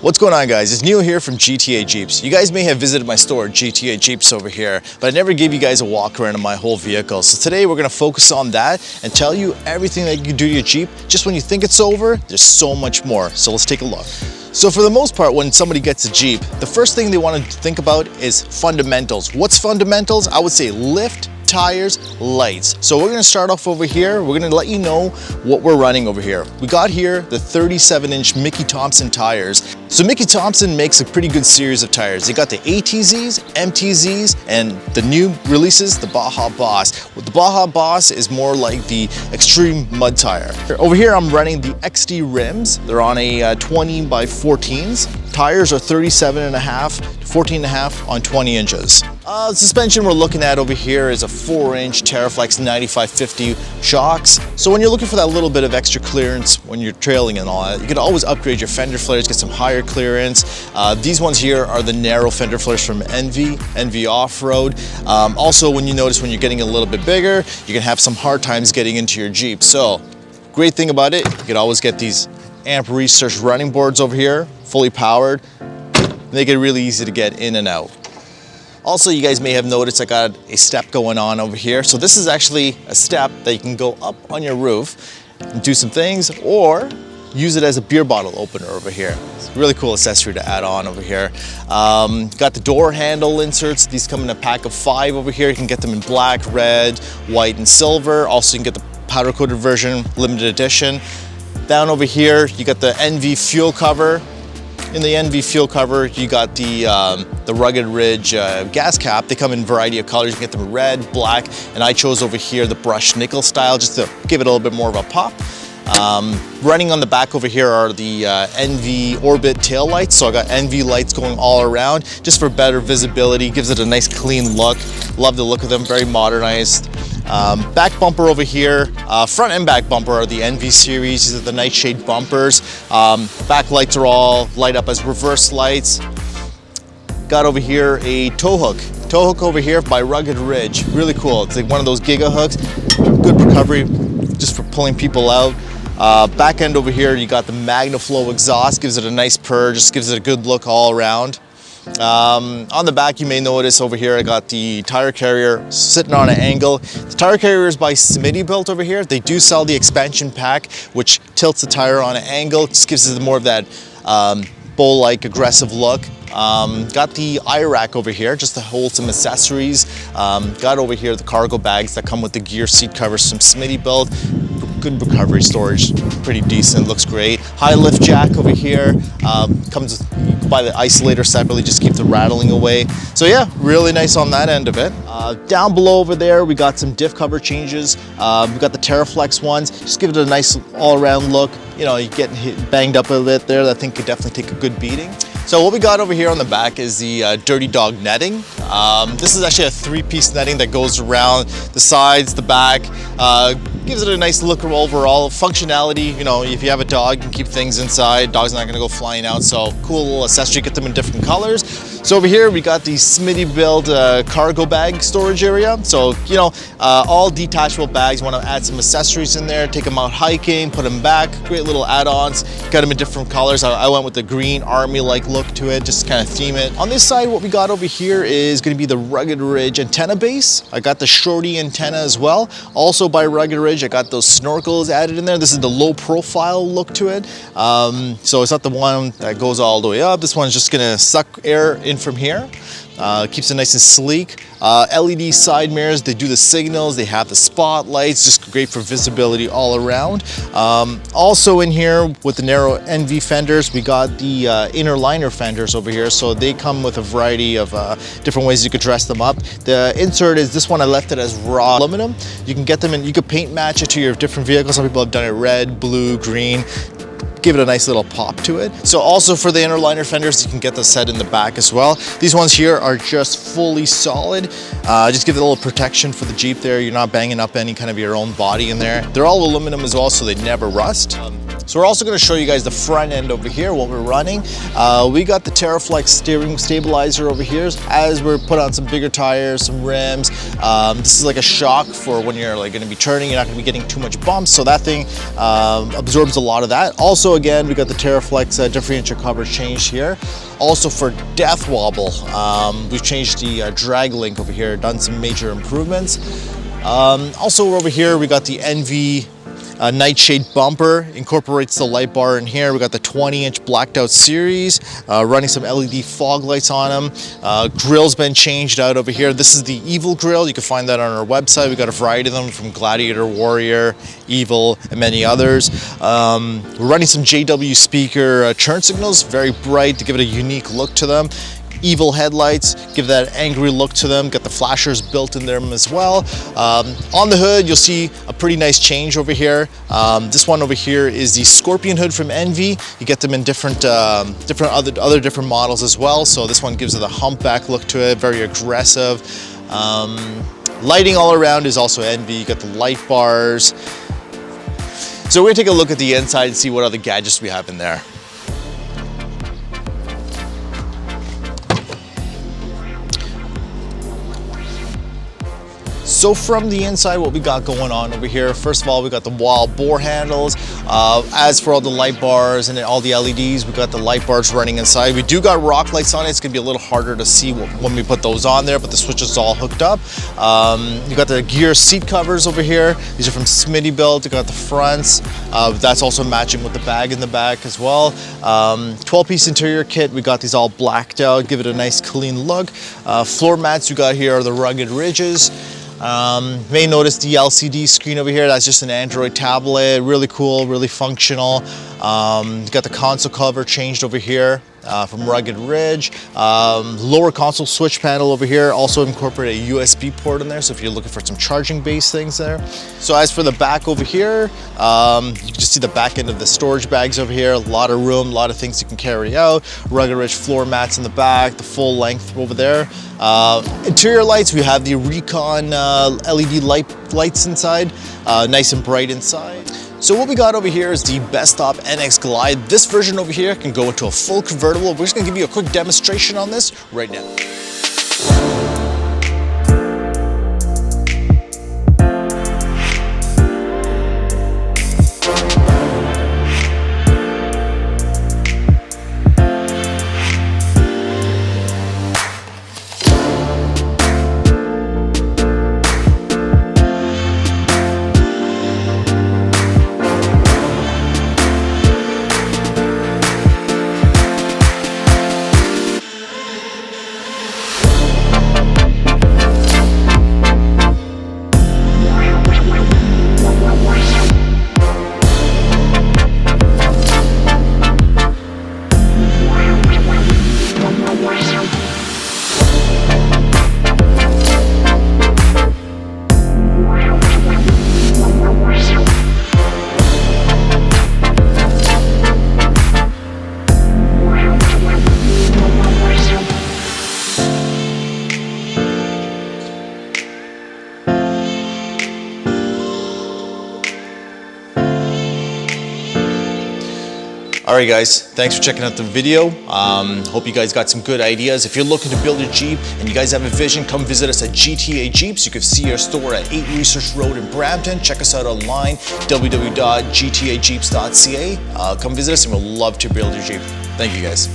What's going on, guys? It's Neil here from GTA Jeeps. You guys may have visited my store, GTA Jeeps over here, but I never gave you guys a walk around of my whole vehicle. So today we're gonna focus on that and tell you everything that you can do to your Jeep. Just when you think it's over, there's so much more. So let's take a look. So for the most part, when somebody gets a Jeep, the first thing they want to think about is fundamentals. What's fundamentals? I would say lift, tires, lights. So we're gonna start off over here. We're gonna let you know what we're running over here. We got here the 37-inch Mickey Thompson tires. So Mickey Thompson makes a pretty good series of tires. They got the ATZs, MTZs, and the new releases, the Baja Boss. The Baja Boss is more like the extreme mud tire. Over here, I'm running the XD rims. They're on a 20 by 14s. Tires are 37.5 to 14.5 on 20 inches. The suspension we're looking at over here is a 4-inch TERAFLEX 9550 shocks. So when you're looking for that little bit of extra clearance when you're trailing and all that, you can always upgrade your fender flares, get some higher clearance. These ones here are the narrow fender flares from Envy Off-Road. Also, when you notice when you're getting a little bit bigger, you can have some hard times getting into your Jeep. So great thing about it, you can always get these amp research running boards over here, fully powered. Make it really easy to get in and out. Also, you guys may have noticed I got a step going on over here. So this is actually a step that you can go up on your roof and do some things, or use it as a beer bottle opener over here. It's a really cool accessory to add on over here. Got the door handle inserts. These come in a pack of 5 over here. You can get them in black, red, white, and silver. Also, you can get the powder coated version, limited edition. Down over here, you got the NV fuel cover. In the NV fuel cover, you got the Rugged Ridge gas cap. They come in a variety of colors. You can get them red, black, and I chose over here the brushed nickel style just to give it a little bit more of a pop. Running on the back over here are the NV Orbit tail lights. So I got NV lights going all around just for better visibility. Gives it a nice clean look. Love the look of them, very modernized. Back bumper over here, front and back bumper are the NV series. These are the nightshade bumpers. Back lights are all light up as reverse lights. Got over here a tow hook. Tow hook over here by Rugged Ridge. Really cool. It's like one of those giga hooks. Good recovery just for pulling people out. Back end over here, you got the MAGNAFLOW exhaust. Gives it a nice purr, just gives it a good look all around. On the back, you may notice over here I got the tire carrier sitting on an angle. The tire carrier is by SMITTYBILT over here. They do sell the expansion pack, which tilts the tire on an angle. Just gives it more of that bowl-like aggressive look. Got the eye rack over here just to hold some accessories. Got over here the cargo bags that come with the gear seat covers from SMITTYBILT. Good recovery storage, pretty decent, looks great. High lift jack over here, comes by the isolator separately, just keep the rattling away. So yeah, really nice on that end of it. Down below over there, we got some diff cover changes. We got the TERAFLEX ones, just give it a nice all-around look. You know, you get banged up a bit there, that thing could definitely take a good beating. So what we got over here on the back is the Dirty Dog netting. This is actually a 3-piece netting that goes around the sides, the back. Gives it a nice look overall. Functionality, you know, if you have a dog, you can keep things inside. Dog's not gonna go flying out, so cool little accessory, get them in different colors. So over here, we got the SMITTYBILT cargo bag storage area. So, you know, all detachable bags, you wanna add some accessories in there, take them out hiking, put them back, great little add-ons. Got them in different colors. I went with the green army-like look to it, just kind of theme it. On this side, what we got over here is gonna be the Rugged Ridge antenna base. I got the Shorty antenna as well. Also by Rugged Ridge, I got those snorkels added in there. This is the low profile look to it. So it's not the one that goes all the way up. This one's just gonna suck air in from here. Keeps it nice and sleek. LED side mirrors, they do the signals, they have the spotlights, just great for visibility all around. Also in here with the narrow NV fenders, we got the inner liner fenders over here. So they come with a variety of different ways you could dress them up. The insert is this one, I left it as raw aluminum. You can get them in, you could paint match it to your different vehicles. Some people have done it red, blue, green. Give it a nice little pop to it. So also for the inner liner fenders, you can get the set in the back as well. These ones here are just fully solid. Just give it a little protection for the Jeep there. You're not banging up any kind of your own body in there. They're all aluminum as well, so they never rust. So we're also going to show you guys the front end over here, what we're running. We got the TERAFLEX steering stabilizer over here as we're put on some bigger tires, some rims. This is like a shock for when you're like going to be turning, you're not going to be getting too much bumps. So that thing absorbs a lot of that. Also, again, we got the TERAFLEX differential cover changed here. Also for death wobble, we've changed the drag link over here, done some major improvements. Also over here, we got the NV nightshade bumper, incorporates the light bar in here. We got the 20-inch blacked out series, running some LED fog lights on them. Grill's been changed out over here. This is the Evil grill. You can find that on our website. We got a variety of them from Gladiator, Warrior, Evil, and many others. We're running some JW speaker turn signals, very bright to give it a unique look to them. Evil headlights, give that angry look to them. Got the flashers built in them as well. On the hood, you'll see a pretty nice change over here. This one over here is the Scorpion hood from Envy. You get them in different different models as well. So this one gives it a humpback look to it, very aggressive. Lighting all around is also Envy. You got the light bars. So we're gonna take a look at the inside and see what other gadgets we have in there. So from the inside, what we got going on over here, first of all, we got the wall bore handles. As for all the light bars and all the LEDs, we got the light bars running inside. We do got rock lights on it. It's gonna be a little harder to see when we put those on there, but the switch is all hooked up. You got the gear seat covers over here. These are from SMITTYBILT. You got the fronts. That's also matching with the bag in the back as well. 12-piece interior kit. We got these all blacked out, give it a nice clean look. Floor mats you got here are the rugged ridges. May notice the LCD screen over here. That's just an Android tablet. Really cool, really functional. You got the console cover changed over here from Rugged Ridge. Lower console switch panel over here. Also incorporate a USB port in there. So if you're looking for some charging base things there. So as for the back over here, you can just see the back end of the storage bags over here. A lot of room, a lot of things you can carry out. Rugged Ridge floor mats in the back, the full length over there. Interior lights, we have the Recon LED lights inside, nice and bright inside. So what we got over here is the BESTOP NX Glide. This version over here can go into a full convertible. We're just gonna give you a quick demonstration on this right now. Alright guys, thanks for checking out the video. Hope you guys got some good ideas. If you're looking to build a Jeep and you guys have a vision, come visit us at GTA Jeeps. You can see our store at 8 Research Road in Brampton. Check us out online, www.gtajeeps.ca. Come visit us and we'll love to build your Jeep. Thank you guys.